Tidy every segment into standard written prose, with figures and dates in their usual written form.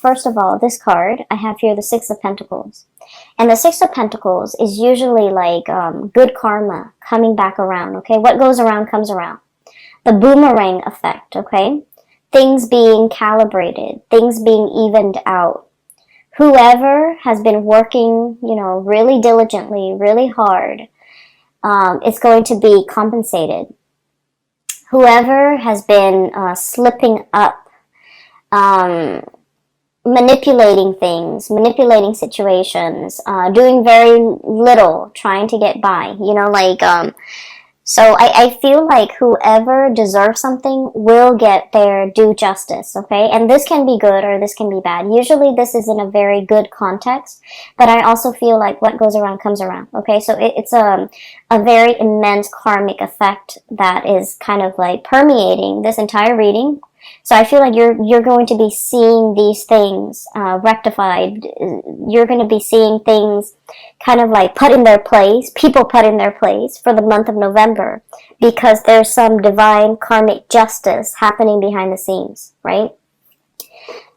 first of all, this card, I have here the Six of Pentacles. And the Six of Pentacles is usually like good karma coming back around, okay? What goes around comes around. The boomerang effect, okay? Things being calibrated, things being evened out. Whoever has been working, you know, really diligently, really hard, is going to be compensated. Whoever has been slipping up, manipulating things, manipulating situations, doing very little, trying to get by, you know, like, so I feel like whoever deserves something will get their due justice, okay? And this can be good or this can be bad. Usually this is in a very good context, but I also feel like what goes around comes around, okay? So it's a very immense karmic effect that is kind of like permeating this entire reading. So I feel like you're going to be seeing these things rectified. You're going to be seeing things kind of like put in their place, people put in their place for the month of November, because there's some divine karmic justice happening behind the scenes, right?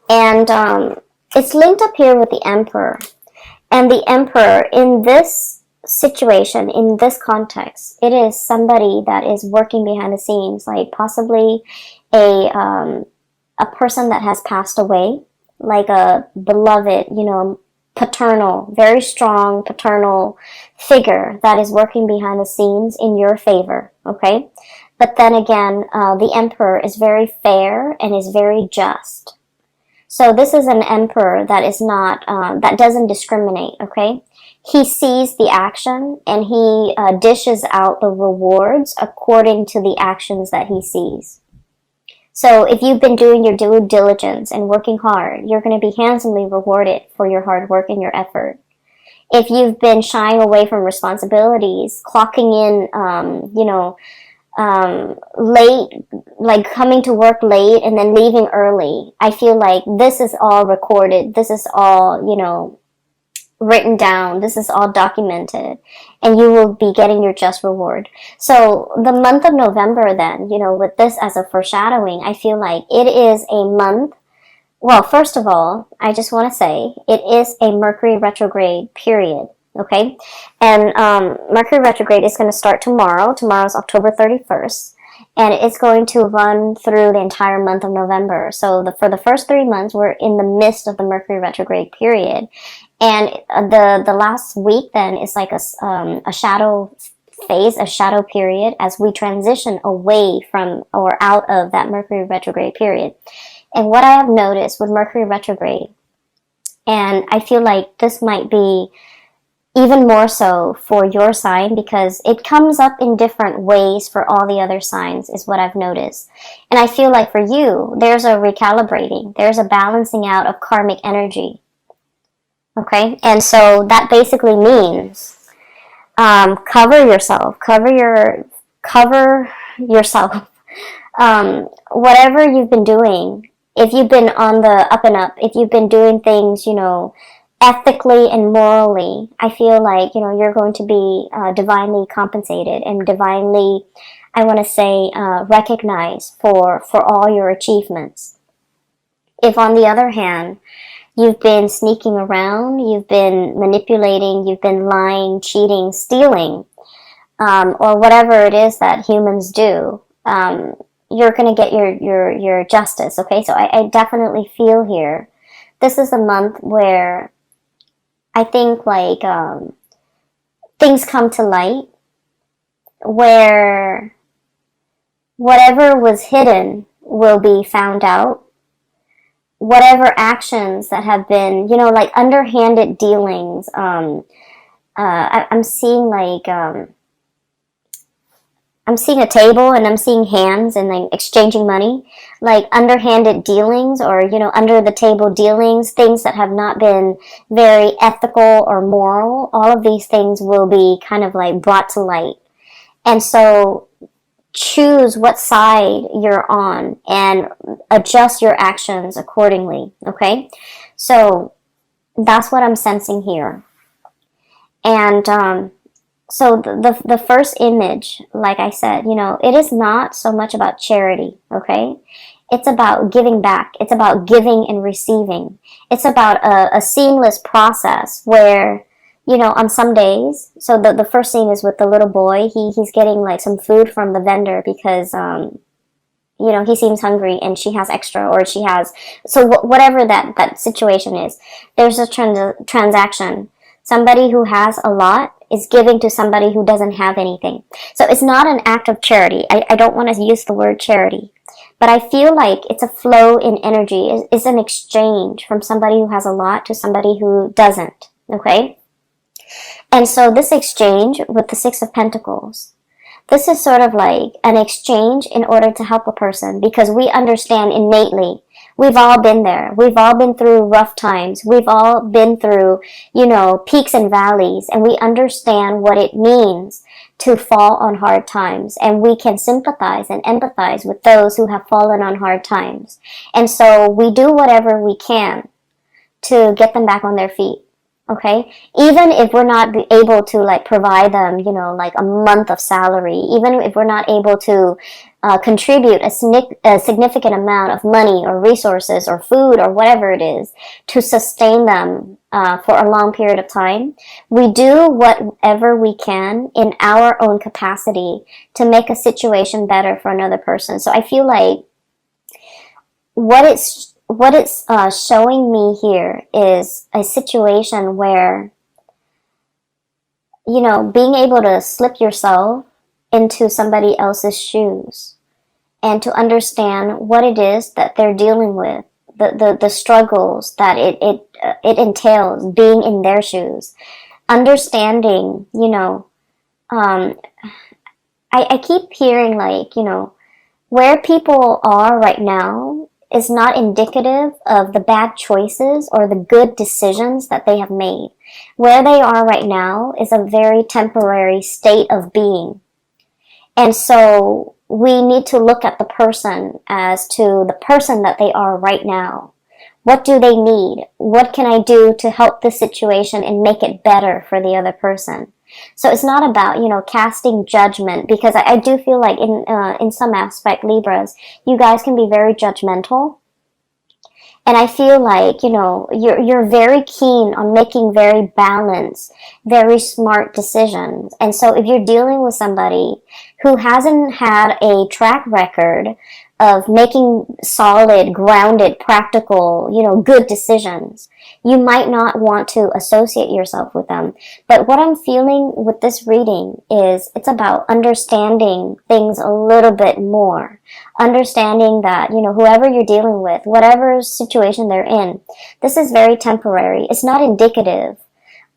And it's linked up here with the Emperor. And the Emperor in this situation, in this context, it is somebody that is working behind the scenes, like possibly a person that has passed away, like a beloved, you know, paternal, very strong paternal figure that is working behind the scenes in your favor, okay? But then again, the Emperor is very fair and is very just. So this is an Emperor that is not, that doesn't discriminate, okay? He sees the action and he dishes out the rewards according to the actions that he sees. So if you've been doing your due diligence and working hard, you're going to be handsomely rewarded for your hard work and your effort. If you've been shying away from responsibilities, clocking in, you know, late, like coming to work late and then leaving early, I feel like this is all recorded. This is all, you know, written down. This is all documented, and you will be getting your just reward. So the month of November then, you know, with this as a foreshadowing, I feel like it is a month. Well, first of all, I just want to say it is a Mercury retrograde period, okay? And Mercury retrograde is going to start tomorrow. Tomorrow's October 31st. And it's going to run through the entire month of November. So for the first 3 months, we're in the midst of the Mercury retrograde period. And the last week then is like a shadow phase, a shadow period, as we transition away from or out of that Mercury retrograde period. And what I have noticed with Mercury retrograde, and I feel like this might be even more so for your sign, because it comes up in different ways for all the other signs, is what I've noticed. And I feel like for you, there's a recalibrating, there's a balancing out of karmic energy. Okay, and so that basically means cover yourself. Whatever you've been doing, if you've been on the up and up, if you've been doing things, you know, ethically and morally, I feel like, you know, you're going to be divinely compensated and divinely, I want to say, recognized for all your achievements. If on the other hand, you've been sneaking around, you've been manipulating, you've been lying, cheating, stealing, or whatever it is that humans do, you're going to get your justice, okay? So I definitely feel here, this is a month where I think like things come to light, where whatever was hidden will be found out. Whatever actions that have been, you know, like underhanded dealings, I'm seeing like, I'm seeing a table and I'm seeing hands and like exchanging money, like underhanded dealings or, you know, under the table dealings, things that have not been very ethical or moral. All of these things will be kind of like brought to light. And so choose what side you're on and adjust your actions accordingly, okay? So that's what I'm sensing here. And so the first image, like I said, you know, it is not so much about charity, okay? It's about giving back. It's about giving and receiving. It's about a seamless process where, you know, on some days, so the first scene is with the little boy. He's getting like some food from the vendor because, you know, he seems hungry and she has extra, or she has, so whatever that situation is, there's a transaction. Somebody who has a lot is giving to somebody who doesn't have anything. So it's not an act of charity. I don't want to use the word charity, but I feel like it's a flow in energy. It's an exchange from somebody who has a lot to somebody who doesn't, okay? And so this exchange with the Six of Pentacles, this is sort of like an exchange in order to help a person, because we understand innately. We've all been there. We've all been through rough times. We've all been through, you know, peaks and valleys, and we understand what it means to fall on hard times, and we can sympathize and empathize with those who have fallen on hard times. And so we do whatever we can to get them back on their feet. Okay, even if we're not able to like provide them, you know, like a month of salary, even if we're not able to contribute a significant amount of money or resources or food or whatever it is to sustain them for a long period of time, we do whatever we can in our own capacity to make a situation better for another person. So I feel like what it's showing me here is a situation where, you know, being able to slip yourself into somebody else's shoes and to understand what it is that they're dealing with, the struggles that it entails being in their shoes, understanding, you know, I keep hearing like, you know, where people are right now is not indicative of the bad choices or the good decisions that they have made. Where they are right now is a very temporary state of being. And so we need to look at the person as to the person that they are right now. What do they need? What can I do to help this situation and make it better for the other person? So it's not about, you know, casting judgment, because I do feel like in some aspect, Libras, you guys can be very judgmental. And I feel like, you know, you're very keen on making very balanced, very smart decisions. And so if you're dealing with somebody who hasn't had a track record of making solid, grounded, practical, you know, good decisions, you might not want to associate yourself with them. But what I'm feeling with this reading is it's about understanding things a little bit more. Understanding that, you know, whoever you're dealing with, whatever situation they're in, this is very temporary. It's not indicative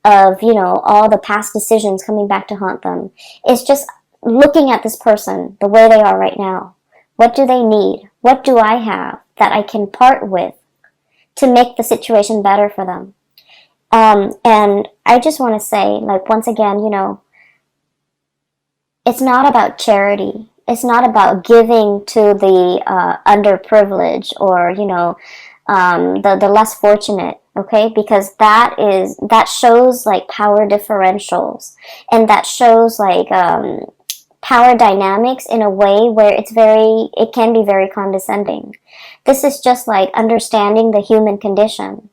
of, you know, all the past decisions coming back to haunt them. It's just looking at this person the way they are right now. What do they need? What do I have that I can part with to make the situation better for them? And I just want to say, like, once again, you know, it's not about charity. It's not about giving to the underprivileged or, you know, the less fortunate, okay? Because that shows like power differentials, and that shows like power dynamics in a way where it can be very condescending. This is just like understanding the human condition.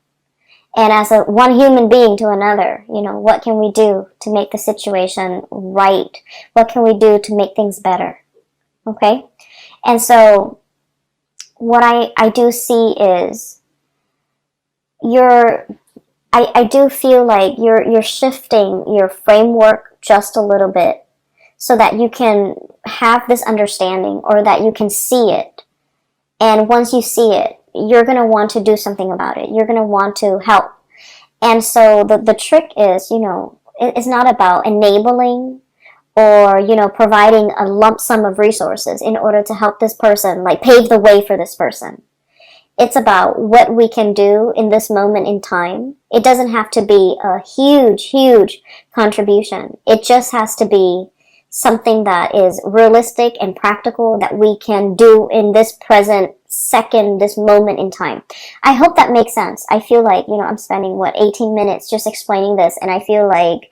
And as one human being to another, you know, what can we do to make the situation right? What can we do to make things better? Okay? And so what I do see is I do feel like you're shifting your framework just a little bit so that you can have this understanding, or that you can see it. And once you see it, you're going to want to do something about it. You're going to want to help. And so the trick is, you know, it's not about enabling or, you know, providing a lump sum of resources in order to help this person, like pave the way for this person. It's about what we can do in this moment in time. It doesn't have to be a huge, huge contribution. It just has to be something that is realistic and practical that we can do in this present second, this moment in time. I hope that makes sense. I feel like, you know, I'm spending 18 minutes just explaining this, and I feel like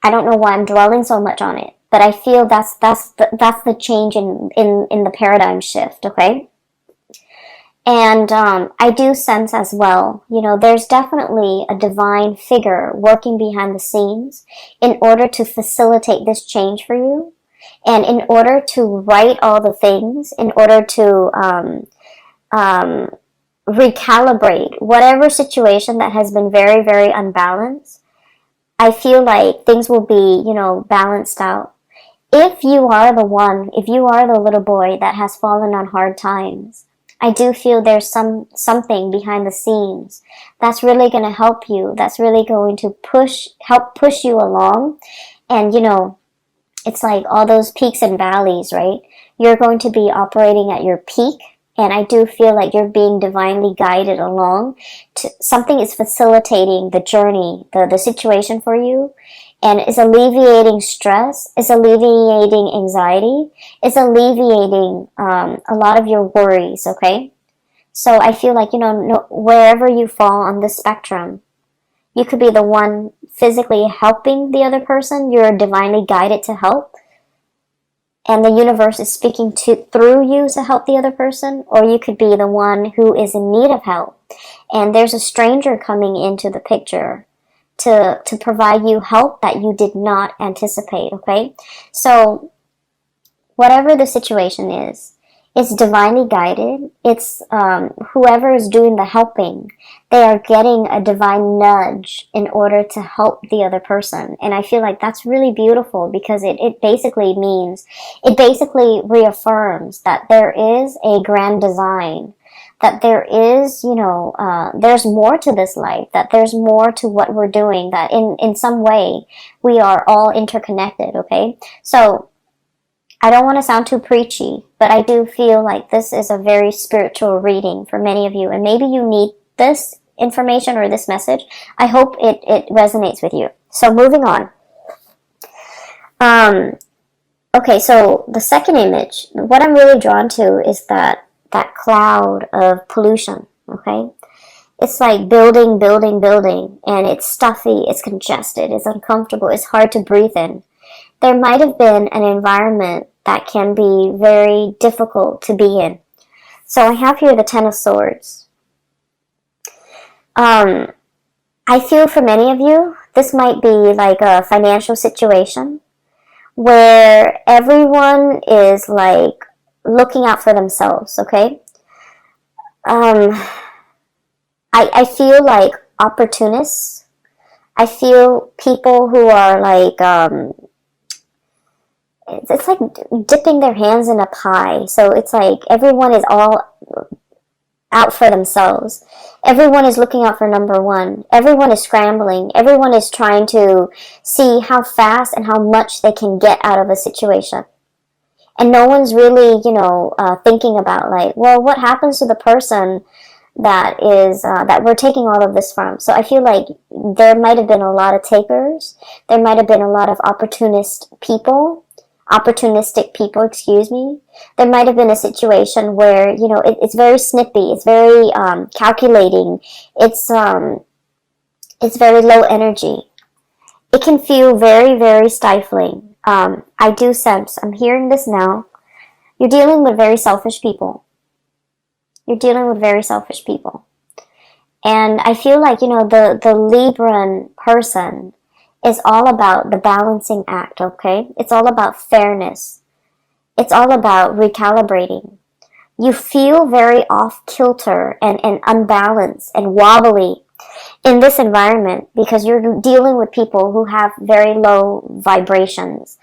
I don't know why I'm dwelling so much on it, but I feel that's the change in the paradigm shift, okay? And I do sense as well, you know, there's definitely a divine figure working behind the scenes in order to facilitate this change for you. And in order to right all the things, in order to recalibrate whatever situation that has been very, very unbalanced, I feel like things will be, you know, balanced out. If you are the one, if you are the little boy that has fallen on hard times, I do feel there's something behind the scenes that's really going to help you, that's really going to help push you along. And, you know, it's like all those peaks and valleys, right? You're going to be operating at your peak, and I do feel like you're being divinely guided along. Something is facilitating the journey, the situation for you, and is alleviating stress, is alleviating anxiety, is alleviating a lot of your worries, okay? So I feel like, you know, wherever you fall on this spectrum, you could be the one physically helping the other person. You're divinely guided to help, and the universe is speaking through you to help the other person. Or you could be the one who is in need of help, and there's a stranger coming into the picture to provide you help that you did not anticipate, okay? So whatever the situation is, it's divinely guided. It's whoever is doing the helping, they are getting a divine nudge in order to help the other person. And I feel like that's really beautiful, because it basically means, it basically reaffirms that there is a grand design, that there is, you know, there's more to this life, that there's more to what we're doing, that in some way we are all interconnected, okay? So I don't want to sound too preachy, but I do feel like this is a very spiritual reading for many of you, and maybe you need this information or this message. I hope it resonates with you. So moving on. Okay, so the second image, what I'm really drawn to is that cloud of pollution, okay? It's like building, and it's stuffy, it's congested, it's uncomfortable, it's hard to breathe in. There might have been an environment that can be very difficult to be in. So I have here the Ten of Swords. I feel for many of you, this might be like a financial situation where everyone is like looking out for themselves, okay? I feel like opportunists. I feel people who are like, it's like dipping their hands in a pie. So it's like everyone is all out for themselves. Everyone is looking out for number one. Everyone is scrambling. Everyone is trying to see how fast and how much they can get out of a situation. And no one's really, you know, thinking about like, well, what happens to the person that is that we're taking all of this from? So I feel like there might have been a lot of takers. There might have been a lot of opportunistic people, excuse me. There might have been a situation where, you know, it's very snippy, it's very calculating, it's very low energy. It can feel very, very stifling. I do sense, I'm hearing this now, you're dealing with very selfish people. You're dealing with very selfish people. And I feel like, you know, the Libran person is all about the balancing act, okay? It's all about fairness. It's all about recalibrating. You feel very off kilter and unbalanced and wobbly in this environment because you're dealing with people who have very low vibrations,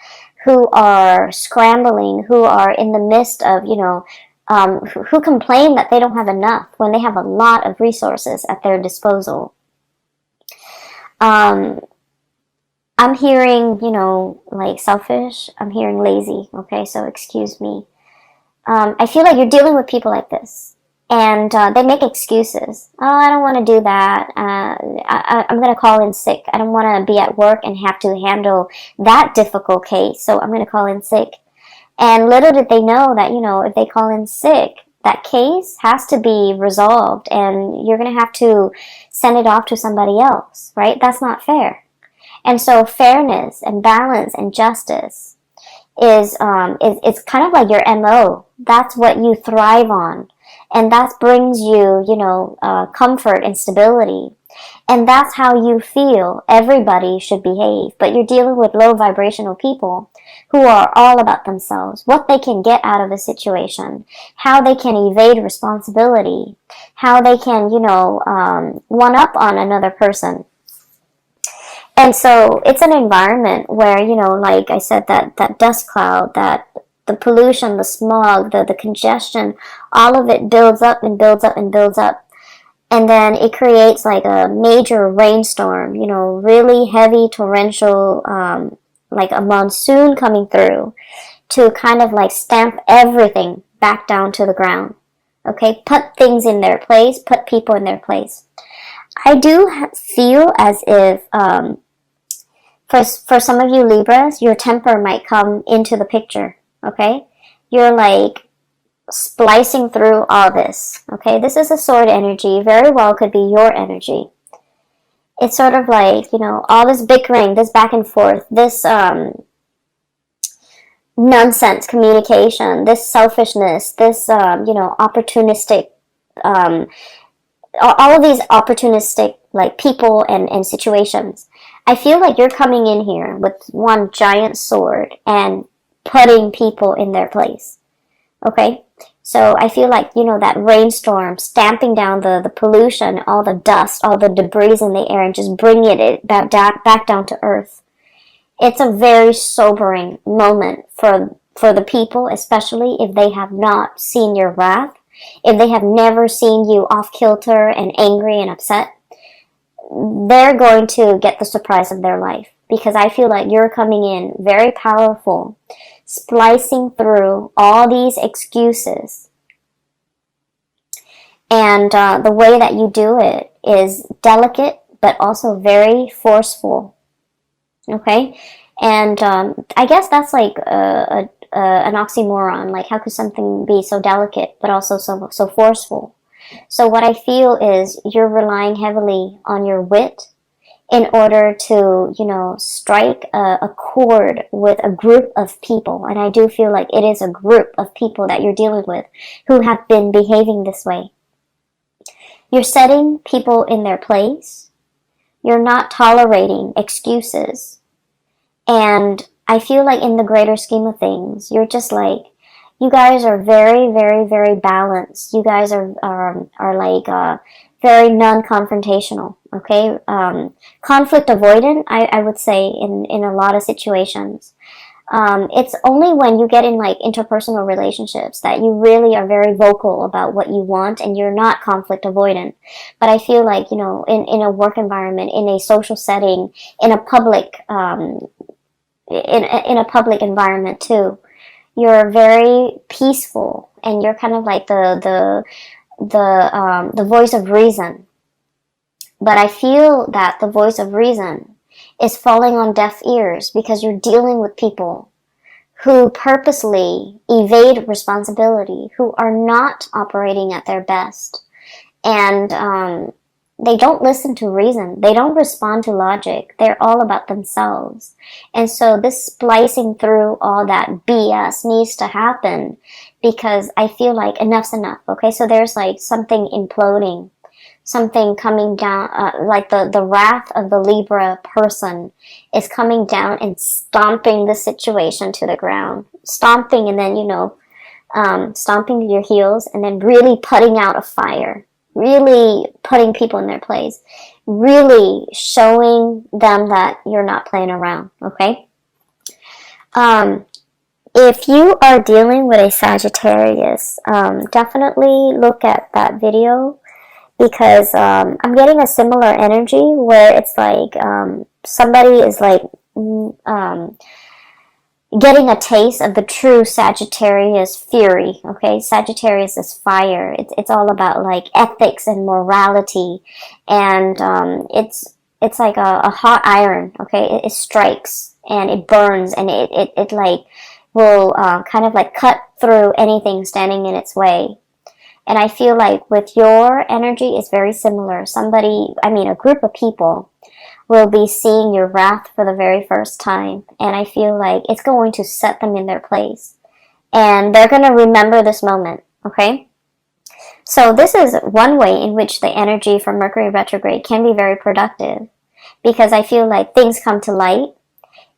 who are scrambling, who are in the midst of, you know, who complain that they don't have enough when they have a lot of resources at their disposal. I'm hearing, you know, like selfish. I'm hearing lazy. Okay, so excuse me. I feel like you're dealing with people like this, and they make excuses. Oh, I don't want to do that. I'm going to call in sick. I don't want to be at work and have to handle that difficult case, so I'm going to call in sick. And little did they know that, you know, if they call in sick, that case has to be resolved, and you're going to have to send it off to somebody else, right? That's not fair. And so fairness and balance and justice is kind of like your MO. That's what you thrive on. And that brings you, comfort and stability. And that's how you feel everybody should behave. But you're dealing with low vibrational people who are all about themselves, what they can get out of a situation, how they can evade responsibility, how they can, one up on another person. And so it's an environment where, like I said, that dust cloud, that the pollution, the smog, the congestion, all of it builds up and builds up and builds up. And then it creates like a major rainstorm, really heavy torrential, like a monsoon coming through to kind of like stamp everything back down to the ground. Okay, put things in their place, put people in their place. I do feel as if, for some of you Libras, your temper might come into the picture. Okay, you're like splicing through all this. Okay, this is a sword energy. Very well could be your energy. It's sort of like, all this bickering, this back and forth, this nonsense communication, this selfishness, this opportunistic, all of these opportunistic like people and situations. I feel like you're coming in here with one giant sword and putting people in their place. Okay, so I feel like, that rainstorm stamping down the pollution, all the dust, all the debris in the air, and just bringing it back down to earth. It's a very sobering moment for the people, especially if they have not seen your wrath, if they have never seen you off kilter and angry and upset. They're going to get the surprise of their life, because I feel like you're coming in very powerful, splicing through all these excuses. And the way that you do it is delicate, but also very forceful. Okay? And I guess that's like an oxymoron. Like, how could something be so delicate, but also so forceful? So what I feel is you're relying heavily on your wit in order to, strike a chord with a group of people. And I do feel like it is a group of people that you're dealing with who have been behaving this way. You're setting people in their place. You're not tolerating excuses. And I feel like in the greater scheme of things, you're just like, you guys are very, very, very balanced. You guys are like very non-confrontational. Okay, conflict avoidant. I would say in a lot of situations. It's only when you get in like interpersonal relationships that you really are very vocal about what you want, and you're not conflict avoidant. But I feel like, in a work environment, in a social setting, in a public in a public environment too, you're very peaceful, and you're kind of like the voice of reason. But I feel that the voice of reason is falling on deaf ears, because you're dealing with people who purposely evade responsibility, who are not operating at their best. And they don't listen to reason. They don't respond to logic. They're all about themselves. And so this splicing through all that BS needs to happen, because I feel like enough's enough. Okay, so there's like something imploding, something coming down, like the wrath of the Libra person is coming down and stomping the situation to the ground. Stomping, and then, stomping your heels, and then really putting out a fire. Really putting people in their place. Really showing them that you're not playing around, okay? If you are dealing with a Sagittarius, definitely look at that video, because I'm getting a similar energy where it's like somebody is like getting a taste of the true Sagittarius fury. Okay, Sagittarius is fire. It's all about like ethics and morality, and it's like a hot iron. Okay, it strikes and it burns, and it like will kind of like cut through anything standing in its way. And I feel like with your energy, it's very similar. A group of people will be seeing your wrath for the very first time. And I feel like it's going to set them in their place. And they're going to remember this moment, okay? So this is one way in which the energy from Mercury retrograde can be very productive, because I feel like things come to light,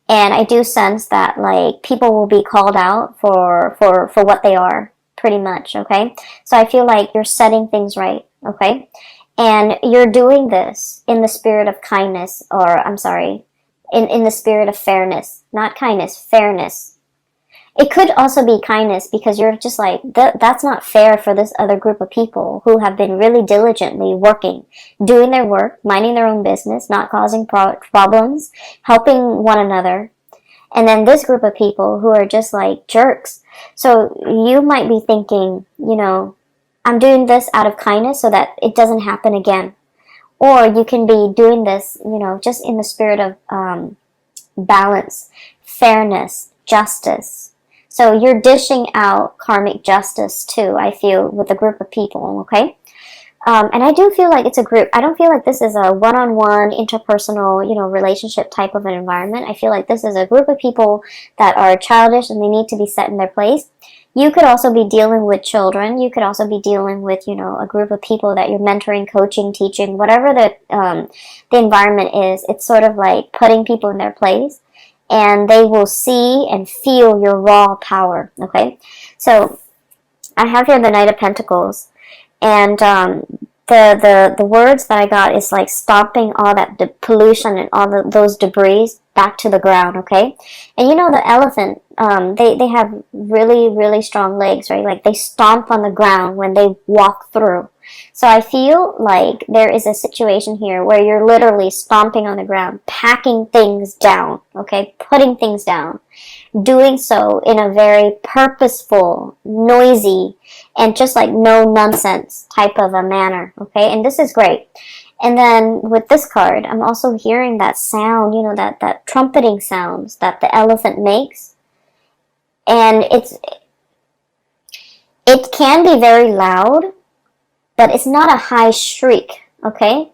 and I do sense that like people will be called out for what they are, pretty much, okay? So I feel like you're setting things right, okay? And you're doing this in the spirit of kindness, or I'm sorry, in the spirit of fairness, not kindness, fairness. It could also be kindness, because you're just like, that's not fair for this other group of people who have been really diligently working, doing their work, minding their own business, not causing problems, helping one another. And then this group of people who are just like jerks. So you might be thinking, you know, I'm doing this out of kindness so that it doesn't happen again. Or you can be doing this, you know, just in the spirit of balance, fairness, justice. So you're dishing out karmic justice too, I feel, with a group of people, okay? And I do feel like it's a group. I don't feel like this is a one-on-one, interpersonal, you know, relationship type of an environment. I feel like this is a group of people that are childish and they need to be set in their place. You could also be dealing with children. You could also be dealing with, you know, a group of people that you're mentoring, coaching, teaching, whatever the environment is. It's sort of like putting people in their place, and they will see and feel your raw power, okay? So I have here the Knight of Pentacles, and the words that I got is like stomping all that pollution and all those debris back to the ground, okay? And you know the elephant, they have really, really strong legs, right? Like they stomp on the ground when they walk through. So I feel like there is a situation here where you're literally stomping on the ground, packing things down, okay? Putting things down. Doing so in a very purposeful, noisy, and just like no nonsense type of a manner, okay? And this is great. And then with this card, I'm also hearing that sound, you know, that trumpeting sounds that the elephant makes. And it can be very loud, but it's not a high shriek, okay?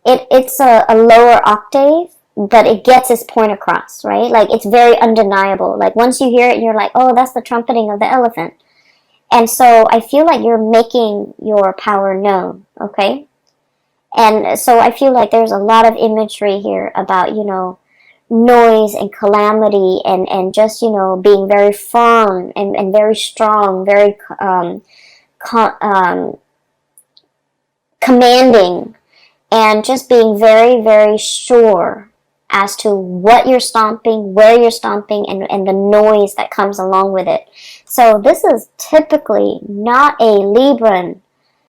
It's a lower octave, but it gets its point across, right? Like, it's very undeniable. Like, once you hear it, you're like, oh, that's the trumpeting of the elephant. And so I feel like you're making your power known, okay? And so I feel like there's a lot of imagery here about, you know, noise and calamity and just, you know, being very firm and very strong, very commanding, and just being very, very sure as to what you're stomping, where you're stomping, and the noise that comes along with it. So this is typically not a Libran